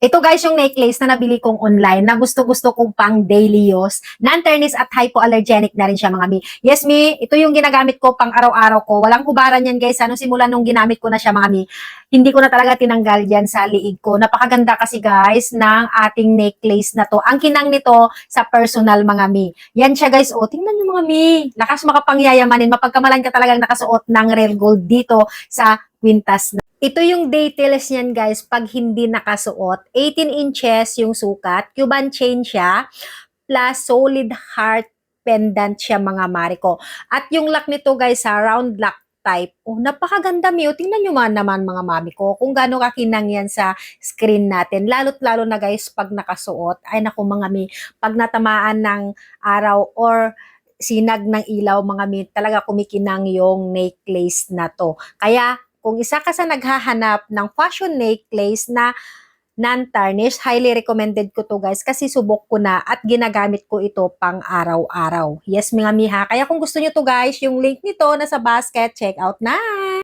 Ito guys yung necklace na nabili kong online na gusto-gusto kong pang daily use. Non-tarnish at hypoallergenic na rin siya mga mi. Yes mi, ito yung ginagamit ko pang araw-araw ko. Walang hubaran yan guys. Simula nung ginamit ko na siya mga mi, hindi ko na talaga tinanggal yan sa liig ko. Napakaganda kasi guys ng ating necklace na to. Ang kinang nito sa personal mga mi. Yan siya guys. O, tingnan nyo mga mi. Lakas makapangyayamanin. Mapagkamalan ka talagang nakasuot ng real gold dito sa kwintas. Ito yung details niyan guys pag hindi nakasuot. 18 inches yung sukat, Cuban chain siya, plus solid heart pendant siya mga mariko. At yung lock nito guys sa round lock type. Oh, napakaganda Mio. Tingnan nyo man naman mga mami ko kung gaano kakinang yan sa screen natin. Lalo't lalo na guys pag nakasuot. Ay naku mga mi, pag natamaan ng araw or sinag ng ilaw mga mi, talaga kumikinang yung necklace na to. Kaya kung isa ka sa naghahanap ng fashion necklace na non-tarnish, highly recommended ko to guys kasi subok ko na at ginagamit ko ito pang araw-araw. Yes mga miha. Kaya kung gusto nyo to guys, yung link nito nasa basket, check out na!